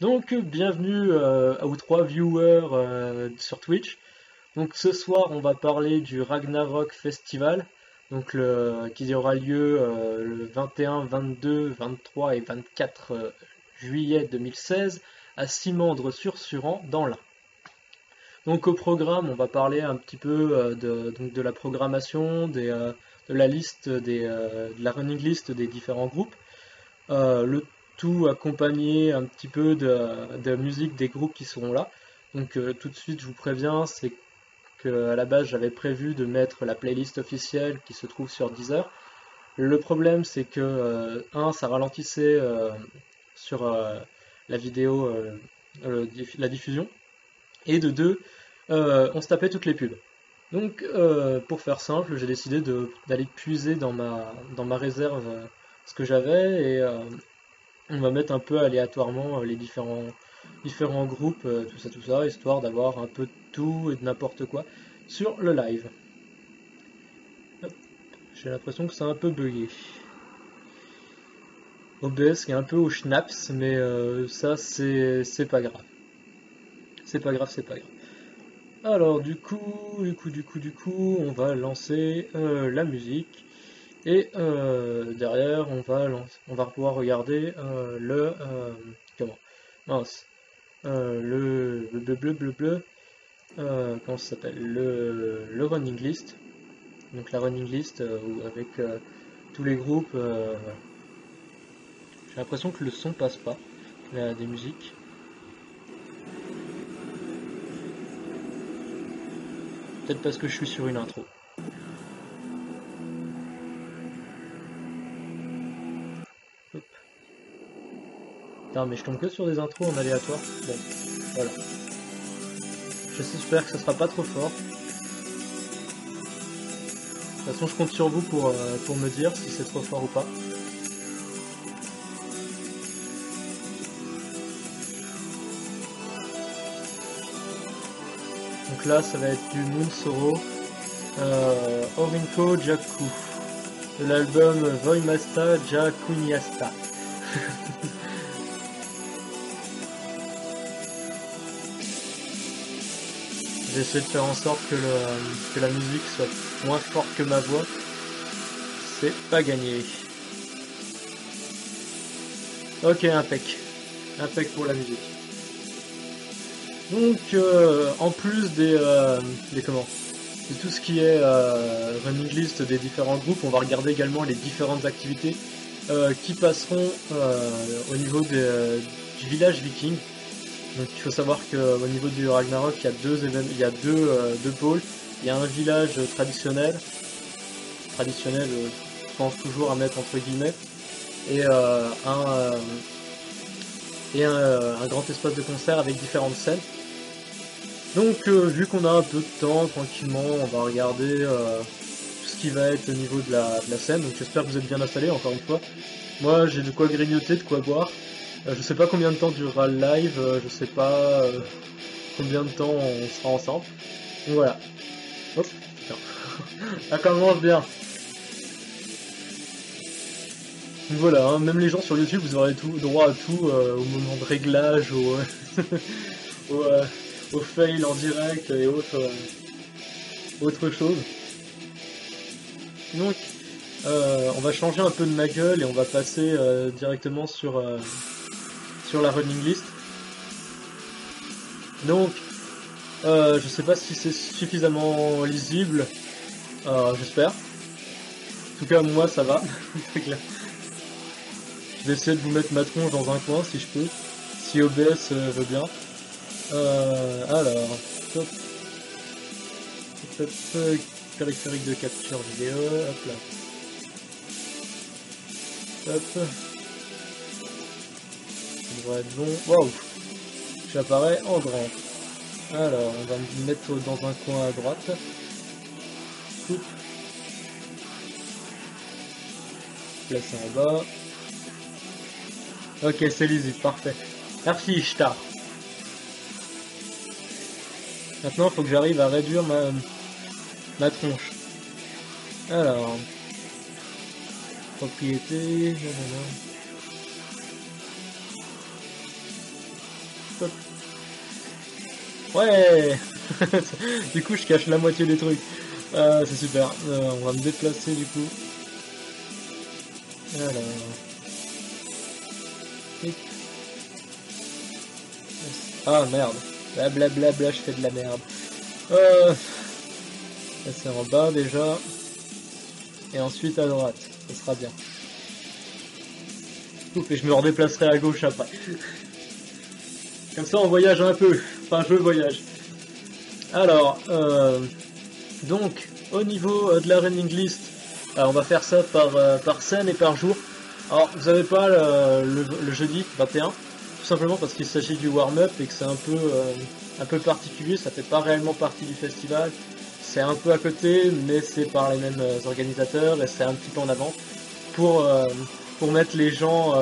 Donc, bienvenue aux trois viewers sur Twitch. Donc, ce soir, on va parler du Ragnarok Festival, qui aura lieu le 21, 22, 23 et 24 juillet 2016 à Simandre-sur-Suran, dans l'Ain. Donc, au programme, on va parler un petit peu de la programmation, de la liste de la running list des différents groupes. Le tout accompagné un petit peu de la musique des groupes qui seront là. Donc tout de suite je vous préviens, c'est que à la base j'avais prévu de mettre la playlist officielle qui se trouve sur Deezer. Le problème c'est que ça ralentissait sur la vidéo, la diffusion, et de deux, on se tapait toutes les pubs. Donc pour faire simple, j'ai décidé d'aller puiser dans ma réserve ce que j'avais et on va mettre un peu aléatoirement les différents groupes, tout ça, histoire d'avoir un peu de tout et de n'importe quoi sur le live. Hop, j'ai l'impression que c'est un peu bugué. OBS qui est un peu au schnaps, mais ça c'est pas grave. C'est pas grave, c'est pas grave. Alors du coup, on va lancer la musique. Et derrière, on va pouvoir regarder comment? Mince. Comment ça s'appelle? Le running list. Donc la running list avec tous les groupes. J'ai l'impression que le son passe pas. Des musiques. Peut-être parce que je suis sur une intro. Hop. Putain, mais je tombe que sur des intros en aléatoire. Bon, voilà. J'espère que ça sera pas trop fort. De toute façon, je compte sur vous pour me dire si c'est trop fort ou pas. Donc là, ça va être du Moonsoro, Orinko Jaku, de l'album Voimasta Jakunyasta. J'essaie de faire en sorte que la musique soit moins forte que ma voix. C'est pas gagné. Ok, impec. Impec pour la musique. Donc, en plus des comment, de tout ce qui est running list des différents groupes, on va regarder également les différentes activités qui passeront au niveau du village viking. Donc il faut savoir qu'au niveau du Ragnarok, il y a deux pôles. Il y a un village traditionnel, je pense toujours à mettre entre guillemets, et un grand espace de concert avec différentes scènes. Donc vu qu'on a un peu de temps, tranquillement, on va regarder tout ce qui va être au niveau de la scène. Donc j'espère que vous êtes bien installés, encore une fois. Moi j'ai de quoi grignoter, de quoi boire. Je sais pas combien de temps durera le live, je sais pas combien de temps on sera ensemble. Donc voilà. Hop, putain. Ça commence bien. Donc voilà, hein, même les gens sur YouTube, vous aurez tout droit à tout au moment de réglage, au, euh, au fail en direct et autre chose. Donc on va changer un peu de ma gueule et on va passer directement sur la running list. Donc je sais pas si c'est suffisamment lisible, j'espère. En tout cas moi ça va. Je vais essayer de vous mettre ma tronche dans un coin si je peux, si OBS veut bien. Alors, top, top, top, périphérique de capture vidéo, hop là. Hop. Ça devrait être bon. Waouh! J'apparais en grand. Alors, on va me mettre dans un coin à droite. Coupe. Placer en bas. Ok, c'est lisible, parfait. Merci Ishtar. Maintenant, il faut que j'arrive à réduire ma tronche. Alors, propriété, nanana. hop. Ouais. Du coup, je cache la moitié des trucs. C'est super. On va me déplacer du coup. Alors. Ah merde. Blablabla, je fais de la merde. Là, c'est en bas déjà. Et ensuite à droite. Ça sera bien. Ouf, et je me redéplacerai à gauche après. Comme ça, on voyage un peu. Enfin, je voyage. Alors, donc, au niveau de la running list, on va faire ça par scène et par jour. Alors, vous n'avez pas le jeudi 21, tout simplement parce qu'il s'agit du warm-up et que c'est un peu particulier, ça fait pas réellement partie du festival. C'est un peu à côté, mais c'est par les mêmes organisateurs et c'est un petit peu en avant pour mettre les gens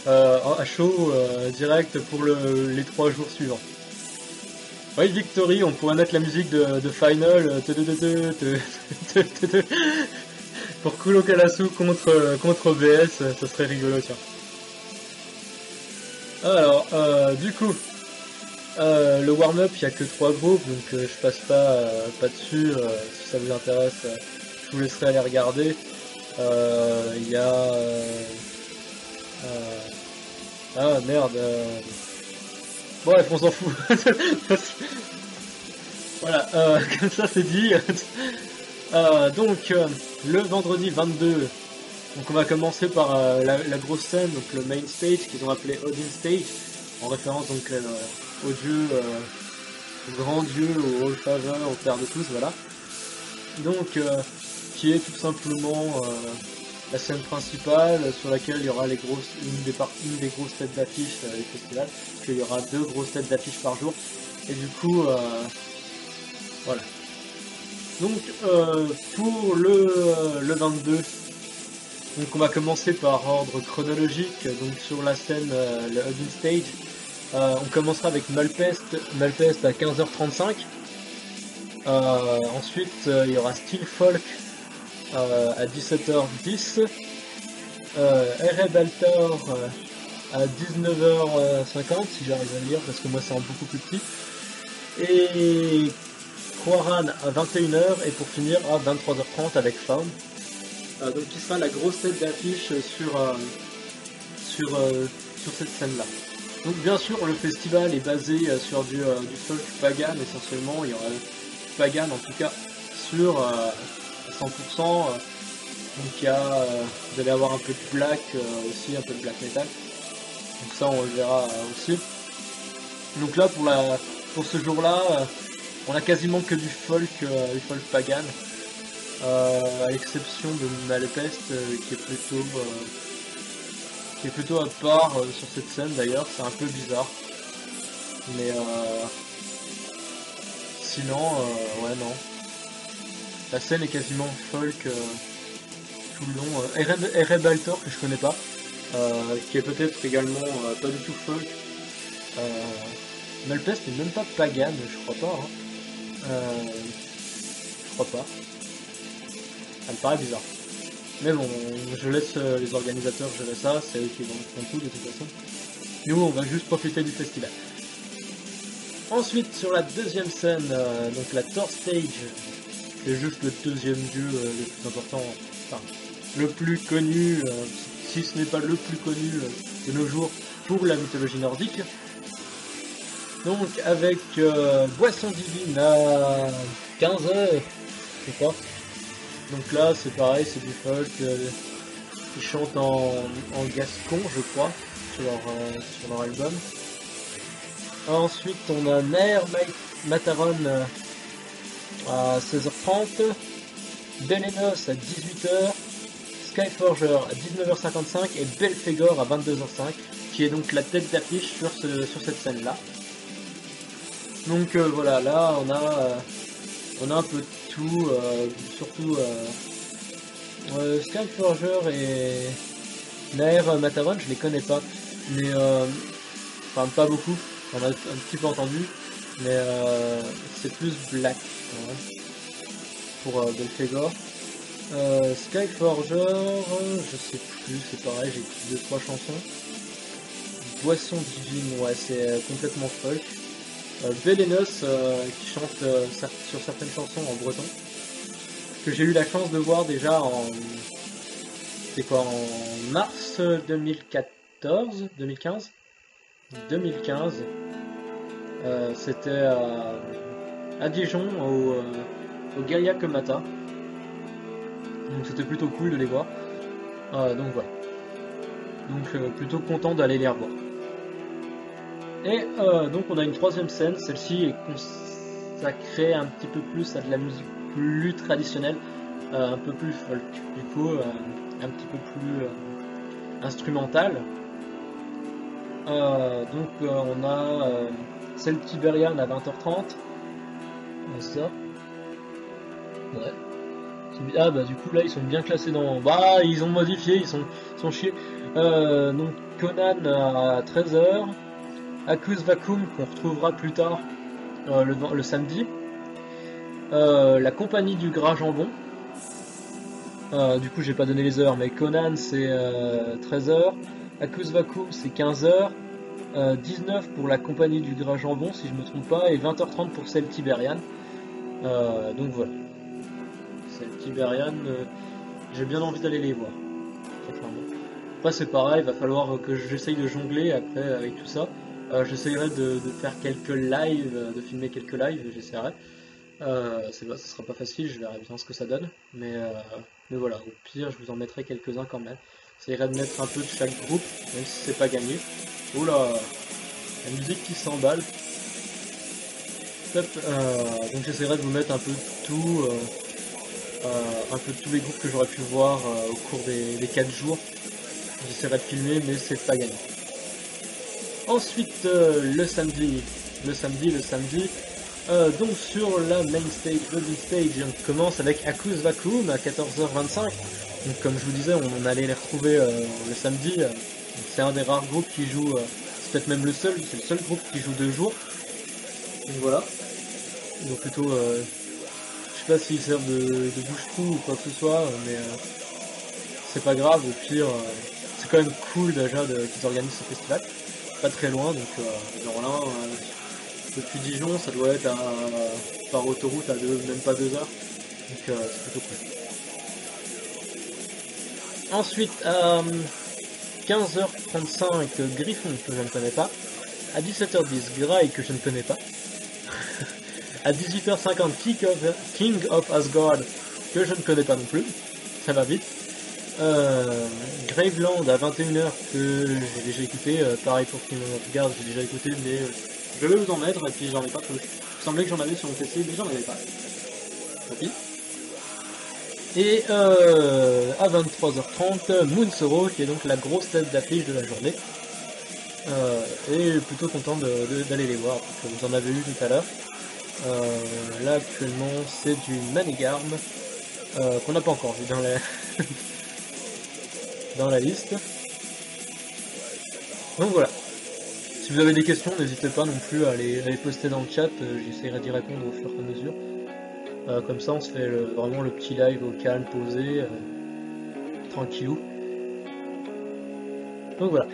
à chaud direct pour les 3 jours suivants. Oui, Victory, on pourrait mettre la musique de Final pour Kulo Kalasu contre OBS, ça serait rigolo, tiens. Alors, du coup, le warm-up, il n'y a que 3 groupes, donc je passe pas dessus. Si ça vous intéresse, je vous laisserai aller regarder. Il y a... ah merde. Bref, on s'en fout. Voilà, comme ça c'est dit. Donc, le vendredi 22, donc on va commencer par la grosse scène, donc le main stage qu'ils ont appelé Odin Stage, en référence donc au dieu, au grand dieu, au All-Father, au père de tous, voilà. Donc, qui est tout simplement la scène principale sur laquelle il y aura une des grosses têtes d'affiche du festival, parce qu'il y aura 2 grosses têtes d'affiche par jour, et du coup, voilà. Donc pour le 22, donc on va commencer par ordre chronologique, donc sur la scène, le Odin Stage, on commencera avec Malpest à 15h35, ensuite il y aura Steel Folk à 17h10, Erebaltor à 19h50, si j'arrive à le lire, parce que moi c'est un beaucoup plus petit, et Quaran à 21h, et pour finir à 23h30 avec Faun. Donc qui sera la grosse tête d'affiche sur cette scène-là. Donc bien sûr, le festival est basé sur du folk pagan essentiellement. Il y aura pagan en tout cas sur 100%. Donc il y a, vous allez avoir un peu de black aussi, un peu de black metal. Donc ça on le verra aussi. Donc là pour ce jour-là, on a quasiment que du folk pagan. À l'exception de Malpest qui est plutôt à part sur cette scène d'ailleurs, c'est un peu bizarre. Mais sinon, ouais non. La scène est quasiment folk tout le long. Erebaltor que je connais pas, qui est peut-être également pas du tout folk. Malpest n'est même pas pagan, je crois pas. Hein. Je crois pas. Ça me paraît bizarre. Mais bon, je laisse les organisateurs gérer ça, c'est eux qui font tout de toute façon. Nous, on va juste profiter du festival. Ensuite, sur la deuxième scène, donc la Thor Stage, c'est juste le deuxième dieu le plus important, enfin, le plus connu, si ce n'est pas le plus connu de nos jours pour la mythologie nordique. Donc, avec Boisson Divine à 15h, je crois. Donc là, c'est pareil, c'est du folk. Ils chantent en gascon, je crois, sur leur album. Ensuite, on a Nair Mataron à 16h30, Belenos à 18h, Skyforger à 19h55 et Belphegor à 22h05, qui est donc la tête d'affiche sur cette scène-là. Donc voilà, là on a un peu de tout, surtout Skyforger et Nair Mataron, je les connais pas, mais enfin pas beaucoup, on a un petit peu entendu, mais c'est plus black pour Belphegor. Skyforger, je sais plus, c'est pareil, j'ai écouté 2-3 chansons. Boisson divine, ouais, c'est complètement folk. Belenos qui chante sur certaines chansons en breton, que j'ai eu la chance de voir déjà en mars 2014, 2015 2015. C'était à Dijon, au Gaia Comata. Donc c'était plutôt cool de les voir. Donc voilà. Donc plutôt content d'aller les revoir. Et donc on a une troisième scène, celle-ci est consacrée un petit peu plus à de la musique plus traditionnelle, un peu plus folk, du coup un petit peu plus instrumentale. Donc on a Celtiberian à 20h30. Ça. Ouais. Ah bah du coup là ils sont bien classés dans... Bah ils ont modifié, ils sont chiés. Donc Conan à 13h. Accuse Vacuum qu'on retrouvera plus tard le samedi. La compagnie du gras jambon. Du coup j'ai pas donné les heures mais Conan c'est 13h. Accuse Vacuum c'est 15h. 19 pour la compagnie du gras jambon si je me trompe pas et 20h30 pour Celtiberian. Donc voilà. Celtiberian, j'ai bien envie d'aller les voir. Très clairement. Après c'est pareil, il va falloir que j'essaye de jongler après avec tout ça. J'essayerai de faire quelques lives, de filmer quelques lives, j'essaierai. Ça sera pas facile, je verrai bien ce que ça donne. Mais voilà, au pire je vous en mettrai quelques-uns quand même. J'essayerai de mettre un peu de chaque groupe, même si c'est pas gagné. Oula, la musique qui s'emballe. Donc j'essaierai de vous mettre un peu de tout, un peu de tous les groupes que j'aurais pu voir au cours des 4 jours. J'essaierai de filmer, mais c'est pas gagné. Ensuite, le samedi, donc sur la main stage, le main stage, on commence avec Accuse Vacuum à 14h25. Donc comme je vous disais, on allait les retrouver le samedi. C'est un des rares groupes qui joue, c'est peut-être même le seul groupe qui joue 2 jours. Donc voilà. Donc plutôt, je sais pas s'ils servent de bouche-trou ou quoi que ce soit, mais c'est pas grave, au pire, c'est quand même cool déjà qu'ils organisent ce festival. Pas très loin, donc genre là, depuis Dijon, ça doit être par autoroute à même pas 2 heures, donc c'est plutôt cool. Ensuite, à 15h35, Griffon, que je ne connais pas. À 17h10, Grail, que je ne connais pas. À 18h50, King of Asgard, que je ne connais pas non plus. Ça va vite. Graveland à 21h, que j'ai déjà écouté. Pareil pour qui me regarde, j'ai déjà écouté, mais je vais vous en mettre, et puis j'en ai pas plus. Il semblait que j'en avais sur mon PC, mais j'en avais pas. Tant pis. Et à 23h30, Moonsoro, qui est donc la grosse tête d'affiche de la journée. Et plutôt content d'aller les voir, parce que vous en avez eu tout à l'heure. Là actuellement c'est du Manigarm, qu'on n'a pas encore vu dans la liste. Donc voilà. Si vous avez des questions, n'hésitez pas non plus à les poster dans le chat, j'essaierai d'y répondre au fur et à mesure. Comme ça on se fait vraiment le petit live au calme, posé, tranquillou. Donc voilà.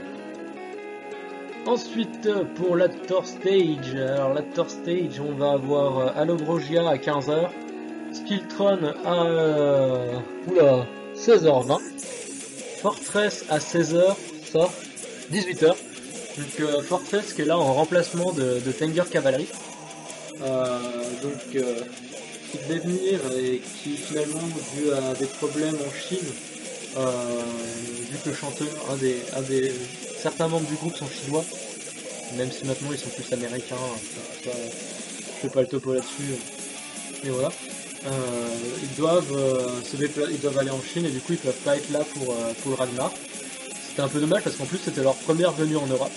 Ensuite pour la Thor Stage, alors la Thor Stage on va avoir Allobrogia à 15h, Skiltron à 16h20, Fortress à 16h, ça, 18h. Donc Fortress qui est là en remplacement de Tanger Cavalry, qui devait venir et qui finalement, dû à des problèmes en Chine, vu que le chanteur, certains membres du groupe sont chinois, même si maintenant ils sont plus américains, je fais pas le topo là-dessus, et voilà. Ils doivent aller en Chine et du coup ils peuvent pas être là pour le Ragnar. C'était un peu dommage parce qu'en plus c'était leur première venue en Europe.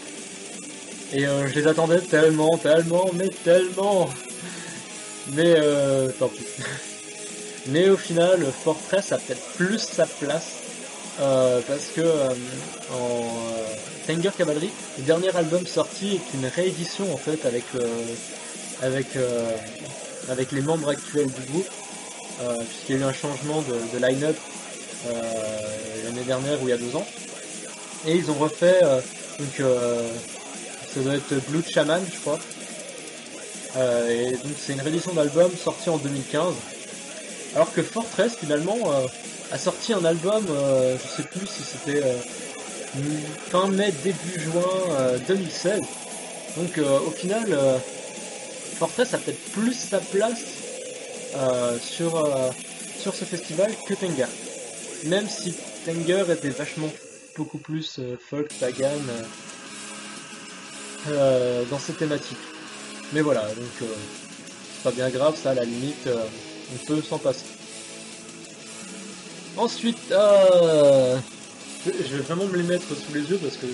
Et je les attendais tellement, mais tant pis. Mais au final, Fortress a peut-être plus sa place parce que Tanger Cavalry, le dernier album sorti est une réédition en fait avec les membres actuels du groupe, puisqu'il y a eu un changement de line-up l'année dernière ou il y a 2 ans. Et ils ont refait Donc ça doit être Blood Shaman, je crois. Et donc c'est une réédition d'album sortie en 2015. Alors que Fortress finalement a sorti un album, je sais plus si c'était fin mai, début juin 2016. Donc au final, Fortress a peut-être plus sa place sur ce festival que Tenga. Même si Tenga était vachement beaucoup plus folk, pagan dans ses thématiques. Mais voilà, donc c'est pas bien grave, ça à la limite, on peut s'en passer. Ensuite, je vais vraiment me les mettre sous les yeux parce que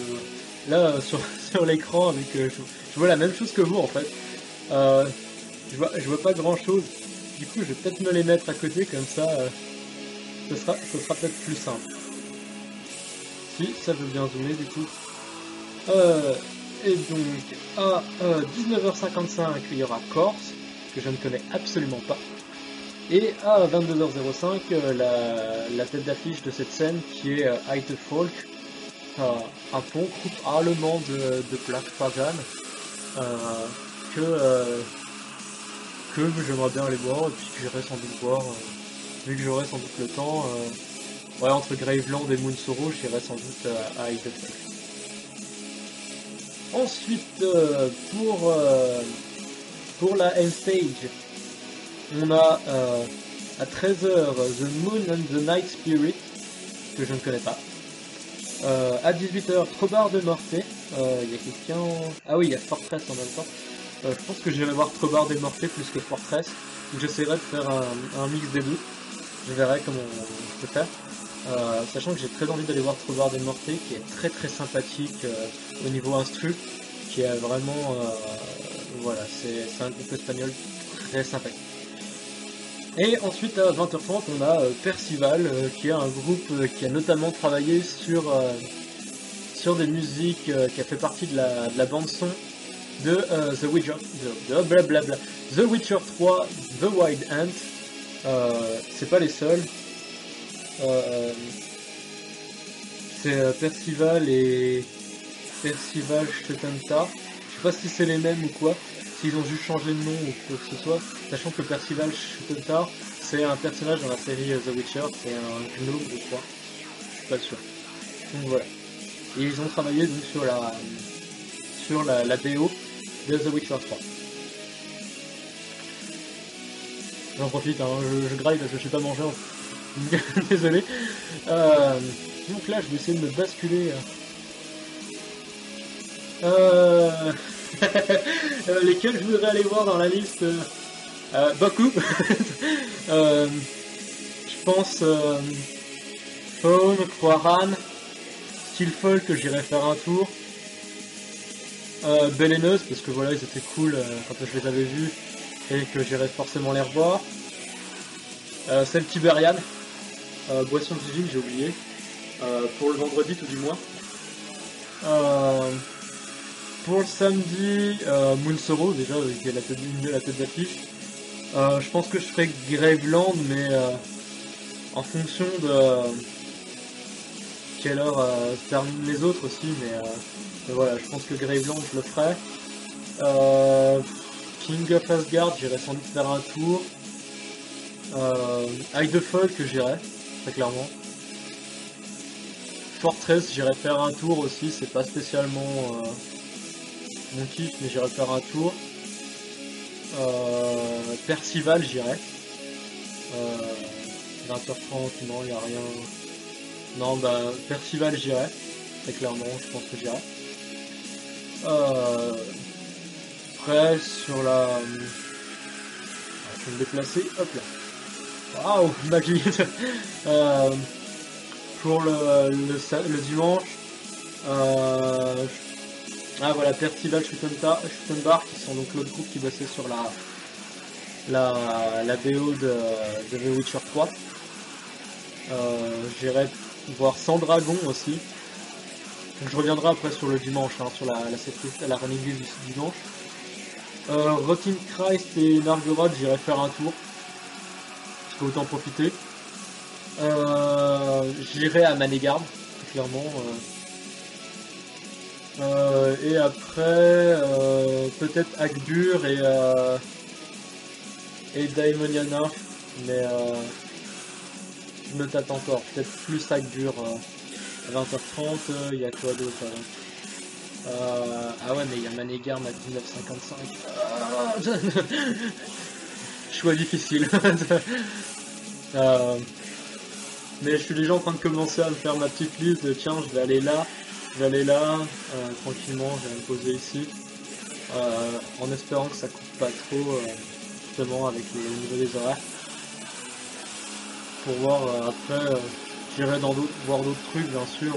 là, sur l'écran, avec, je vois la même chose que vous en fait. Je vois pas grand chose. Du coup, je vais peut-être me les mettre à côté, comme ça, ce sera peut-être plus simple. Si, ça veut bien zoomer du coup. Et donc, à 19h55, il y aura Corse, que je ne connais absolument pas. Et à 22h05, la tête d'affiche de cette scène qui est Hide the Folk, un bon groupe allemand de black pagan que j'aimerais bien aller voir et puis que j'irai sans doute voir, vu que j'aurai sans doute le temps. Ouais, entre Graveland et Moonsoro, j'irai sans doute à Hide the Folk. Ensuite, pour la end stage, on a à 13h The Moon and the Night Spirit, que je ne connais pas. À 18h, Trobar de Morte. Il y a quelqu'un. Ah oui, il y a Fortress en même temps. Je pense que j'irai voir Trobar de Morte plus que Fortress. Donc j'essaierai de faire un mix des deux. Je verrai comment je peux faire. Sachant que j'ai très envie d'aller voir Trobar de Morte, qui est très très sympathique au niveau instru, qui est vraiment. Voilà, c'est un groupe espagnol très sympathique. Et ensuite à 20h30 on a Percival qui est un groupe qui a notamment travaillé sur des musiques, qui a fait partie de la bande son de The Witcher, The Witcher 3, The Wild Hunt. C'est pas les seuls. C'est Percival et Percival Shetanta. Je sais pas si c'est les mêmes ou quoi, s'ils ont juste changé de nom ou quoi que ce soit, sachant que Percival Shetanta, c'est un personnage dans la série The Witcher, c'est un gnome, je crois. Je suis pas sûr. Donc voilà. Et ils ont travaillé donc sur la BO de The Witcher 3. J'en profite, hein, je graille parce que je sais pas manger. Désolé. Donc là, je vais essayer de me basculer. Lesquels je voudrais aller voir dans la liste, beaucoup. Je pense Faune, Croaran, Steel Folk, j'irai faire un tour. Beleneuse, parce que voilà, ils étaient cool quand je les avais vus et que j'irai forcément les revoir. Celtiberian, Boisson divine, j'ai oublié. Pour le vendredi, tout du moins. Pour le samedi, Moonsoro, déjà, il y a la tête d'affiche. Je pense que je ferai Graveland, mais en fonction de quelle heure se terminent les autres aussi, mais voilà, je pense que Graveland, je le ferai. King of Asgard, j'irai sans doute faire un tour. Hide the Folk, j'irai, très clairement. Fortress, j'irai faire un tour aussi, c'est pas spécialement mon kiff, mais j'irai faire un tour. Percival, j'irai. 20h30, non, il a rien. Non, bah, Percival, j'irai. Très clairement, je pense que j'irai. Après, sur la. Je vais me déplacer, hop là. Waouh, magie. Pour le dimanche, ah voilà, Percival Schuttenbach, qui sont donc l'autre groupe qui bossait sur la BO de The Witcher 3. J'irai voir Sandragon aussi. Donc je reviendrai après sur le dimanche, hein, sur la running list du dimanche. Rotting Christ et Nargorod, j'irai faire un tour. Parce qu'autant profiter. J'irai à Manegard, clairement. Et après, peut-être Agbur et Daimoniana, mais je me tâte encore, peut-être plus Agbur à 20h30, il y a quoi d'autre ah ouais, mais il y a Manegarm à 19h55. Ah, choix difficile. Euh, mais je suis déjà en train de commencer à me faire ma petite liste de tiens, je vais aller là, je vais aller là, tranquillement, je vais me poser ici, en espérant que ça coupe pas trop, justement avec le niveau des horaires, pour voir après, j'irai voir d'autres trucs bien sûr,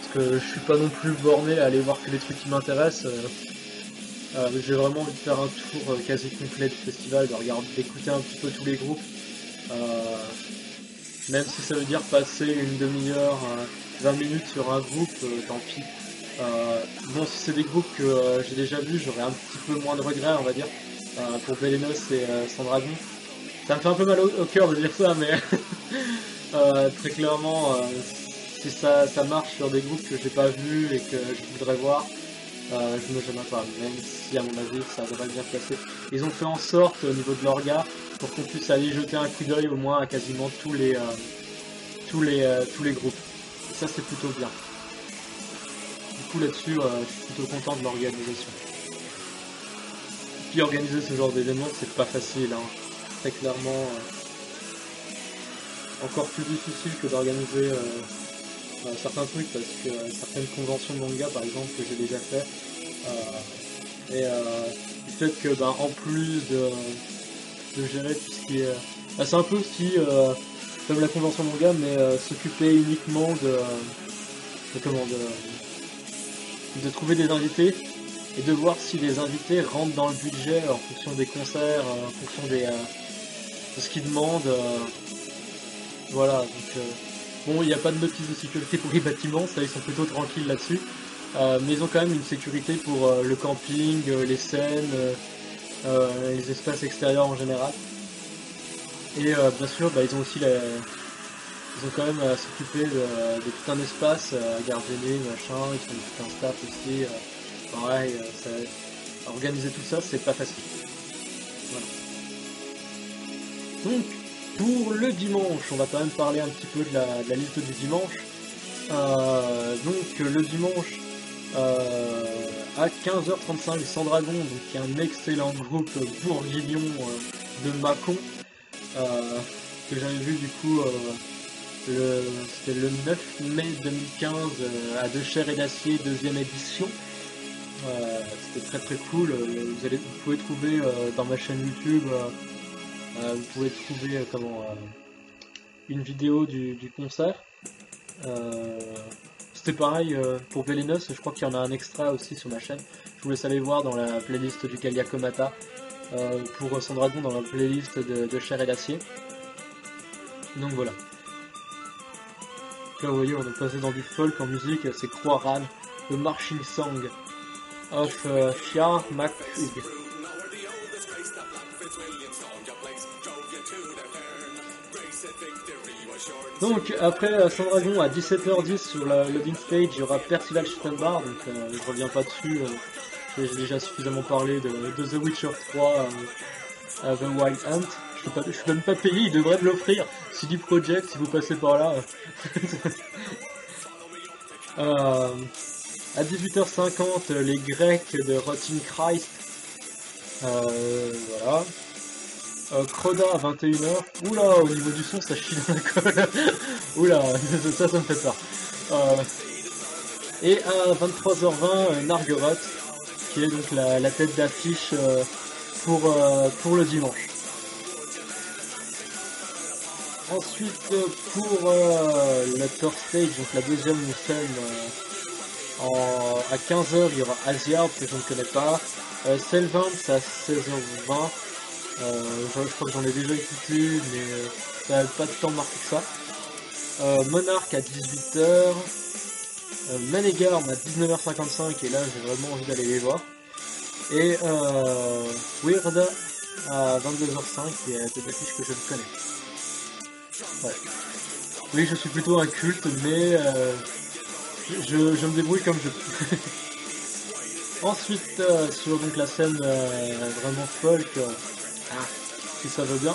parce que je suis pas non plus borné à aller voir que les trucs qui m'intéressent. J'ai vraiment envie de faire un tour quasi complet du festival, de regarder, d'écouter un petit peu tous les groupes. Euh, Même si ça veut dire passer une demi-heure, 20 minutes sur un groupe, tant pis. Bon, si c'est des groupes que j'ai déjà vus, j'aurais un petit peu moins de regrets, on va dire. Pour Belenos et Sandragon. Ça me fait un peu mal au cœur de dire ça, mais très clairement, si ça marche sur des groupes que j'ai pas vus et que je voudrais voir, je me gêne pas, même si à mon avis ça devrait bien se passer. Ils ont fait en sorte au niveau de l'orga pour qu'on puisse aller jeter un coup d'œil au moins à quasiment tous les groupes. Et ça c'est plutôt bien. Du coup là-dessus, je suis plutôt content de l'organisation. Puis organiser ce genre d'événement c'est pas facile, hein. Très clairement encore plus difficile que d'organiser certains trucs parce que certaines conventions de manga par exemple que j'ai déjà fait et du fait que en plus de gérer tout ce qui est c'est un peu aussi comme la convention manga mais s'occuper uniquement de comment de trouver des invités et de voir si les invités rentrent dans le budget en fonction des concerts, en fonction de ce qu'ils demandent. Voilà, donc bon, il n'y a pas de notice de sécurité pour les bâtiments, ça ils sont plutôt tranquilles là-dessus. Mais ils ont quand même une sécurité pour le camping, les scènes, les espaces extérieurs en général. Et bien sûr, ils ont aussi ils ont quand même à s'occuper de tout un espace à garder, machin, ils ont tout un staff aussi. Pareil, organiser tout ça, c'est pas facile. Voilà. Donc, pour le dimanche, on va quand même parler un petit peu de la liste du dimanche. Donc le dimanche à 15h35, Sandragon, donc qui est un excellent groupe bourguignon de Mâcon, que j'avais vu du coup c'était le 9 mai 2015 à De Chair et d'Acier, deuxième édition. C'était très très cool. Vous pouvez trouver dans ma chaîne YouTube, vous pouvez trouver une vidéo du concert. C'était pareil pour Velenos, je crois qu'il y en a un extra aussi sur ma chaîne. Je vous laisse aller voir dans la playlist du Galia Komata. Pour Sandragon dans la playlist de Chair et d'Acier. Donc voilà. Là vous voyez, on est passé dans du folk en musique, c'est Croiran, The Marching Song of Fiar MacHugh. Donc après Sandragon à 17h10 sur la loading stage, il y aura Percival Schiftenbar, donc je reviens pas dessus, j'ai déjà suffisamment parlé de The Witcher 3, The Wild Hunt. Je suis même pas payé, il devrait me l'offrir. CD Projekt, si vous passez par là. À 18h50, les Grecs de Rotting Christ. Voilà. Croda à 21h. Oula, au niveau du son, ça chie dans la colle. Oula, ça me fait peur. Et à 23h20, Nargoroth, qui est donc la tête d'affiche pour le dimanche. Ensuite, pour la Third Stage, donc la deuxième scène, à 15h, il y aura Asiard, que je ne connais pas. Selvin, c'est à 16h20. Je crois que j'en ai déjà écouté, mais ça n'a pas tant marqué que ça. Monarch à 18h. Manegarm à 19h55, et là j'ai vraiment envie d'aller les voir. Et Weird à 22h05, qui est des affiches que je ne connais. Ouais. Oui, je suis plutôt un culte, mais je me débrouille comme je peux. Ensuite, sur donc la scène vraiment folk, si ça veut bien.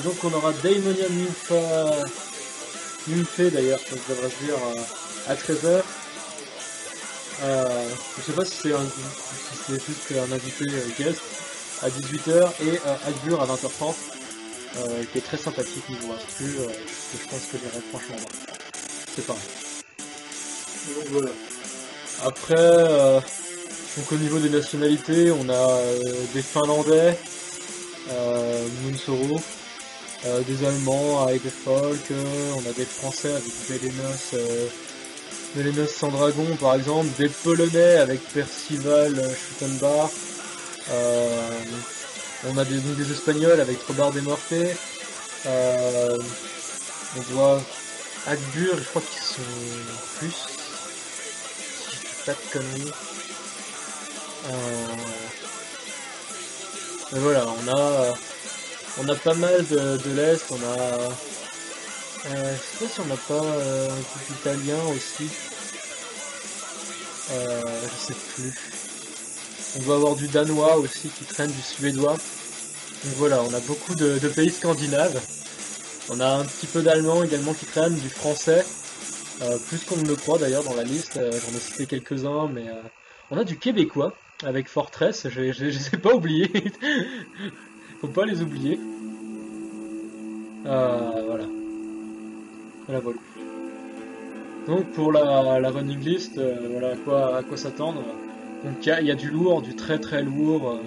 Donc on aura Daimonia Nymphe d'ailleurs, ça devrait se dire à 13h. Je sais pas si c'est juste un invité guest à 18h et Albur à 20h30, qui est très sympathique niveau instru, que je pense que j'irai franchement voir. C'est pareil. Donc voilà. Après, donc au niveau des nationalités, on a des Finlandais, Moonsoro, des Allemands avec des folk, on a des Français avec Belenos sans dragon par exemple, des Polonais avec Percival Schuttenbach, on a donc des Espagnols avec Robert Desmorte, on voit Agbur, je crois qu'ils sont plus, si je dis pas de conneries. Et voilà, on a pas mal de l'Est, on a... je sais pas si on n'a pas un groupe italien aussi. Je sais plus. On doit avoir du danois aussi qui traîne, du suédois. Donc voilà, on a beaucoup de pays scandinaves. On a un petit peu d'allemand également qui traîne, du français. Plus qu'on ne le croit d'ailleurs dans la liste. J'en ai cité quelques-uns, mais on a du québécois avec Fortress. Je les ai pas oubliés. Faut pas les oublier. Voilà. Voilà, voilà. Donc pour la running list, voilà à quoi s'attendre. Donc il y a du lourd, du très très lourd.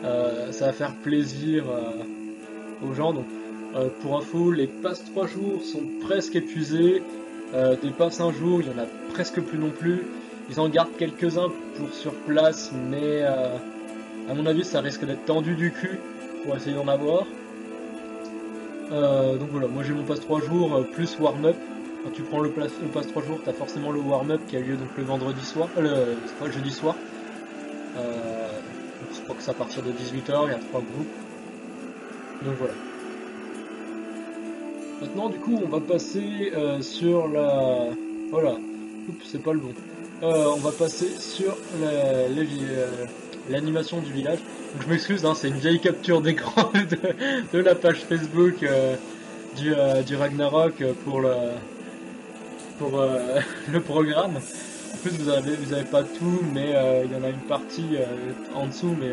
Ça va faire plaisir aux gens. Donc pour info, les passes 3 jours sont presque épuisées. Des passes 1 jour, il y en a presque plus non plus. Ils en gardent quelques-uns pour sur place, mais à mon avis ça risque d'être tendu du cul pour essayer d'en avoir. Donc voilà, moi j'ai mon pass 3 jours plus warm-up. Quand tu prends le pass 3 jours, tu as forcément le warm-up qui a lieu donc le vendredi soir, le jeudi soir. Je crois que c'est à partir de 18h, il y a 3 groupes. Donc voilà. Maintenant du coup on va passer sur la... Voilà. Oups, c'est pas le bon. On va passer sur l'animation du village. Donc je m'excuse, hein, c'est une vieille capture d'écran de la page Facebook du Ragnarok pour le programme. En plus vous avez pas tout, mais il y en a une partie en dessous, mais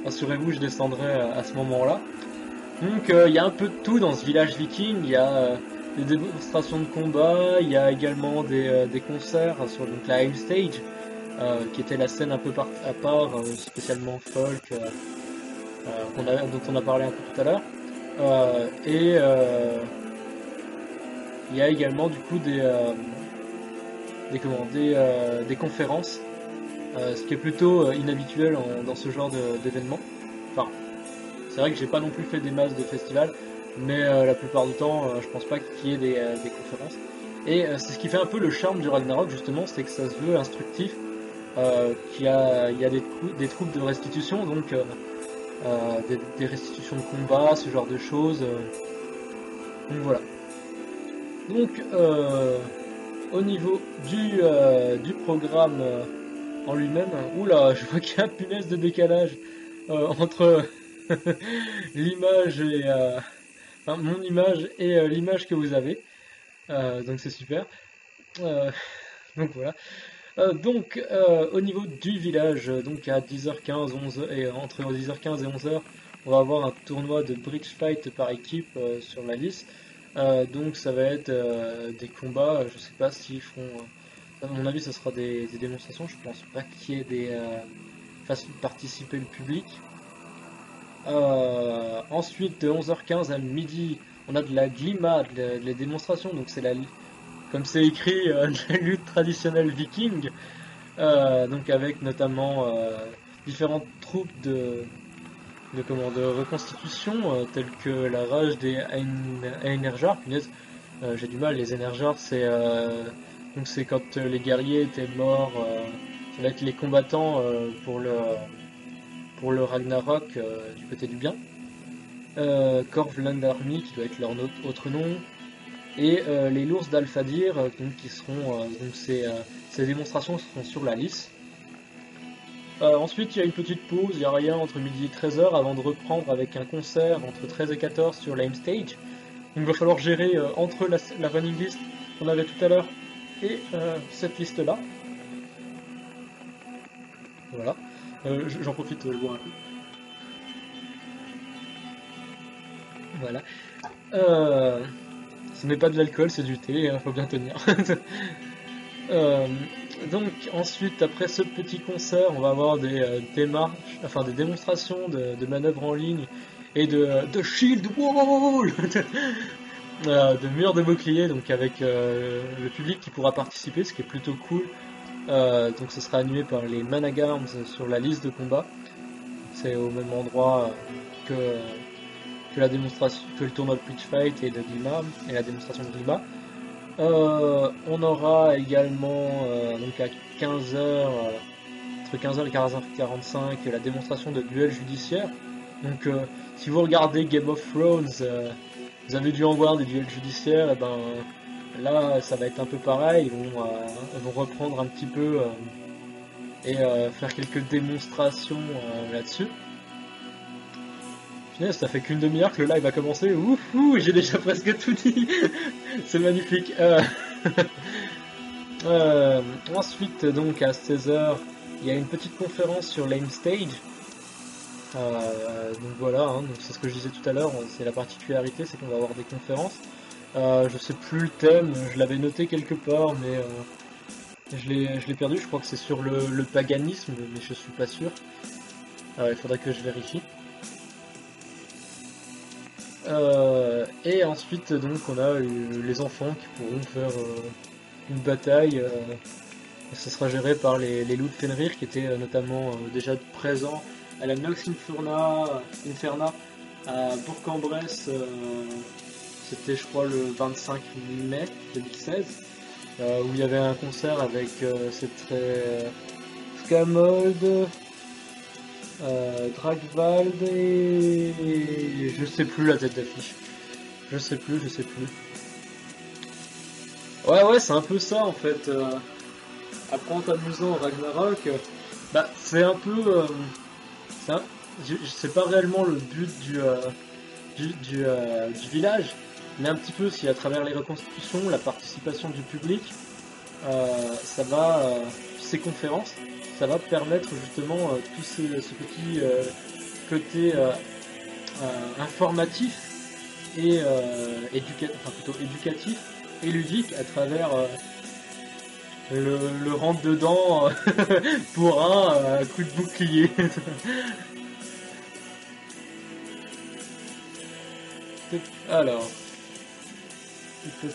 rassurez-vous, je descendrai à ce moment-là. Donc il y a un peu de tout dans ce village viking. Il y a des démonstrations de combat, il y a également des concerts sur donc, la Helm Stage, qui était la scène un peu à part, spécialement folk, dont on a parlé un peu tout à l'heure. Et il y a également du coup des conférences, ce qui est plutôt inhabituel dans ce genre d'événement. Enfin, c'est vrai que j'ai pas non plus fait des masses de festivals, mais la plupart du temps, je pense pas qu'il y ait des conférences. Et c'est ce qui fait un peu le charme du Ragnarok, justement, c'est que ça se veut instructif, qu'il y a des troupes de restitution, donc des restitutions de combat, ce genre de choses. Donc voilà. Donc au niveau du programme en lui-même, oula, je vois qu'il y a punaise de décalage entre l'image et enfin, mon image et l'image que vous avez. Donc c'est super. Donc voilà. Donc au niveau du village, donc à 10h15, 11h, et entre 10h15 et 11h, on va avoir un tournoi de bridge fight par équipe sur la liste. Donc ça va être des combats, je sais pas s'ils feront... à mon avis ça sera des démonstrations, je pense pas qu'il y ait fasse participer le public. Ensuite de 11h15 à midi, on a de la glima, de la démonstration, donc c'est comme c'est écrit, la lutte traditionnelle viking, donc avec notamment différentes troupes de reconstitution, telles que la rage des Einherjar. Punaise, j'ai du mal, les Einherjar, donc c'est quand les guerriers étaient morts, ça va être les combattants pour le Ragnarok du côté du bien. Corvland Army, qui doit être leur autre nom. et les l'ours d'Alphadir, donc qui seront donc ces démonstrations seront sur la liste. Ensuite, il y a une petite pause, il n'y a rien entre midi et 13h avant de reprendre avec un concert entre 13 et 14 sur Lime Stage. Donc il va falloir gérer entre la running list qu'on avait tout à l'heure et cette liste-là. Voilà. J'en profite, je bois un coup. Voilà. Ce n'est pas de l'alcool, c'est du thé, faut bien tenir. Euh, donc ensuite, après ce petit concert, on va avoir des démarches, enfin des démonstrations de manœuvres en ligne et de shield wall, de murs de bouclier, donc avec le public qui pourra participer, ce qui est plutôt cool. Donc ce sera animé par les Managarms sur la liste de combat. C'est au même endroit que la démonstration, que le tournoi de Pitch Fight et de Glima et la démonstration de Glima. On aura également donc à 15h, entre 15h et 15h45, la démonstration de duel judiciaire. Donc si vous regardez Game of Thrones, vous avez dû en voir des duels judiciaires, et ben là ça va être un peu pareil, ils vont reprendre un petit peu et faire quelques démonstrations là-dessus. Ça fait qu'une demi-heure que le live a commencé. Ouf, j'ai déjà presque tout dit. C'est magnifique. Ensuite, donc à 16h, il y a une petite conférence sur Lame Stage. Donc voilà, hein, c'est ce que je disais tout à l'heure. C'est la particularité, c'est qu'on va avoir des conférences. Je sais plus le thème, je l'avais noté quelque part, mais je l'ai perdu. Je crois que c'est sur le paganisme, mais je suis pas sûr. Il faudrait que je vérifie. Et ensuite, donc, on a les enfants qui pourront faire une bataille. Ce sera géré par les loups de Fenrir qui étaient notamment déjà présents à la Nox Inferna à Bourg-en-Bresse. C'était, je crois, le 25 mai 2016, où il y avait un concert avec Skamold, Dragvald et je sais plus la tête d'affiche. Je sais plus. Ouais, c'est un peu ça en fait. Après en t'amusant au Ragnarok, bah c'est un peu. C'est pas réellement le but du village, mais un petit peu si à travers les reconstitutions, la participation du public, ça va, ces conférences, ça va permettre justement ce petit côté informatif et plutôt éducatif et ludique à travers le rentre dedans pour un coup de bouclier. Alors, il faut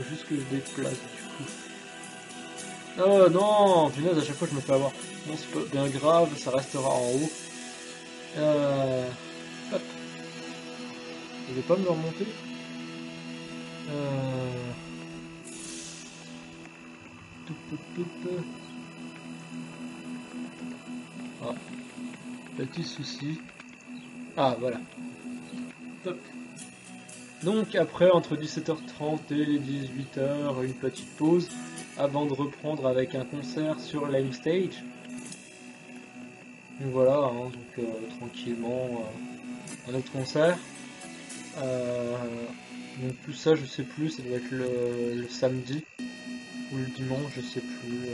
juste que je déplace du coup. Oh non, punaise, à chaque fois je me fais avoir. Non, c'est pas bien grave, ça restera en haut. Hop. Il veut pas me le remonter. Ah, petit souci. Ah, voilà. Hop. Donc après, entre 17h30 et 18h, une petite pause avant de reprendre avec un concert sur Lime Stage. Donc voilà, hein, donc tranquillement, un autre concert. Donc tout ça, je sais plus, ça doit être le samedi ou le dimanche, je sais plus.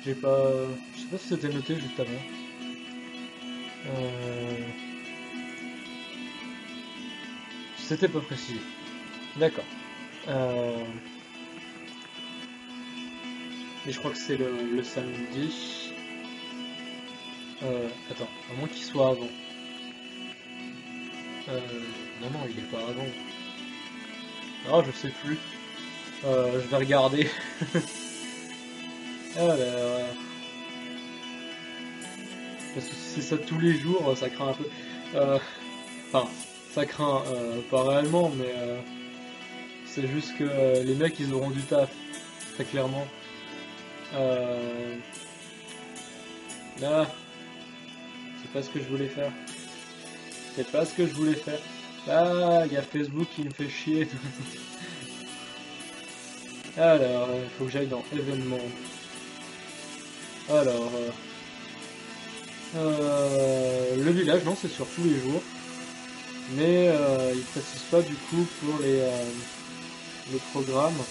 Je sais pas si c'était noté juste avant. C'était pas précisé. D'accord. Et je crois que c'est le samedi. Attends, à moins qu'il soit avant. Non, il est pas avant. Ah, je sais plus. Je vais regarder. Alors, parce que si c'est ça tous les jours, ça craint un peu. Enfin, ça craint, pas réellement, mais c'est juste que les mecs ils auront du taf, très clairement. Là, c'est pas ce que je voulais faire. C'est pas ce que je voulais faire. Ah, il y a Facebook qui me fait chier. Alors, il faut que j'aille dans événements. Alors, le village, non, c'est sur tous les jours. Mais il précise pas du coup pour les programmes.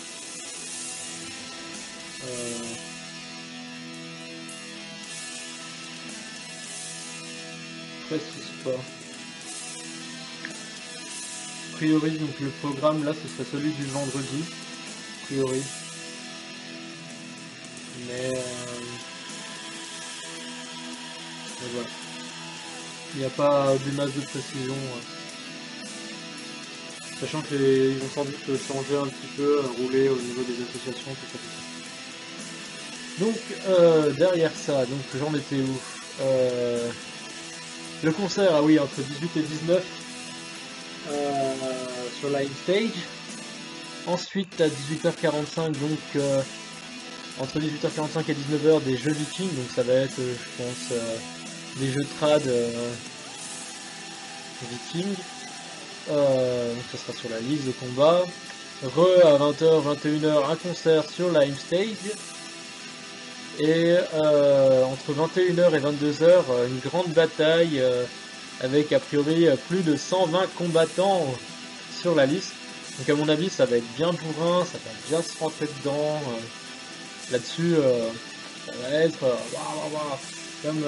Précise pas. A priori, donc le programme là, ce serait celui du vendredi. A priori. Mais voilà. Il n'y a pas des masses de précision. Sachant qu'ils vont sans doute changer un petit peu, rouler au niveau des associations, tout ça, tout ça. Donc, derrière ça, donc j'en étais où le concert, ah oui, entre 18 et 19 sur Live Stage. Ensuite, à 18h45, donc entre 18h45 et 19h, des jeux Vikings, donc ça va être, je pense, des jeux trad Vikings. Donc ça sera sur la liste de combat. À 20h, 21h, un concert sur Live Stage. Et entre 21h et 22h, une grande bataille avec a priori plus de 120 combattants sur la liste. Donc à mon avis, ça va être bien bourrin, ça va bien se rentrer dedans. Là-dessus, ça va être comme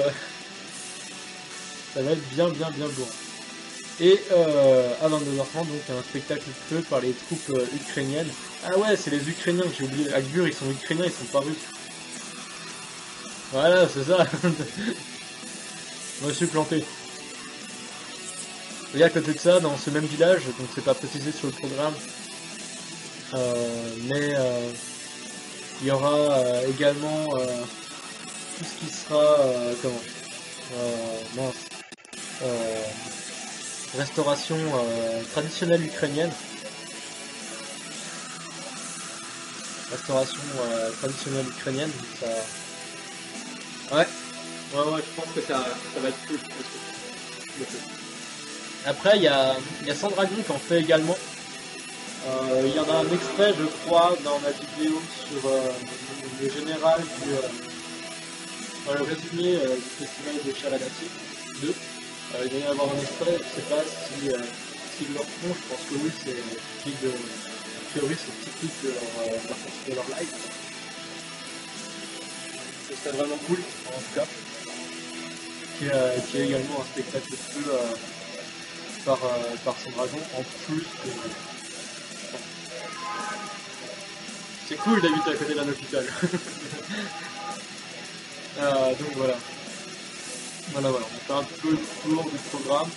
ça va être bien bourrin. Et à 22h30, donc un spectacle fait par les troupes ukrainiennes. Ah ouais, c'est les Ukrainiens que j'ai oublié. Agbur, ils sont ukrainiens, ils sont pas russes. Voilà, c'est ça. Je me suis planté. Et à côté de ça, dans ce même village, donc c'est pas précisé sur le programme, mais il y aura également tout ce qui sera mince, restauration traditionnelle ukrainienne. Restauration traditionnelle ukrainienne, ça. Ouais, je pense que ça va être cool. Après, il y a Sandragon qui en fait également. Il y en a un extrait, je crois, dans ma vidéo sur le général dans le résumé du festival de Chaladati 2. Il doit y avoir un extrait, je sais pas s'ils le refont, je pense que oui, c'est typique a priori c'est typique de leur live. Ce serait vraiment cool, en tout cas. Qui est également un spectacle de feu par Sandragon, en plus de... C'est cool d'habiter à côté d'un hôpital. Donc voilà. Voilà, on fait un peu le tour du programme.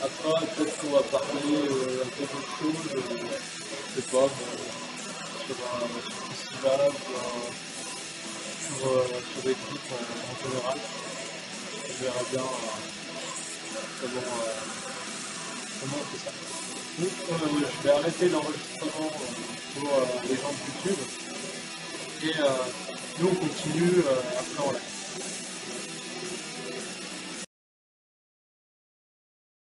Après, peut-être qu'on va parler un peu d'autre chose, je sais pas, sur un festival, sur des clips en général. On verra bien comment on fait ça. Donc, je vais arrêter l'enregistrement pour les gens de YouTube. Et nous, on continue après en live.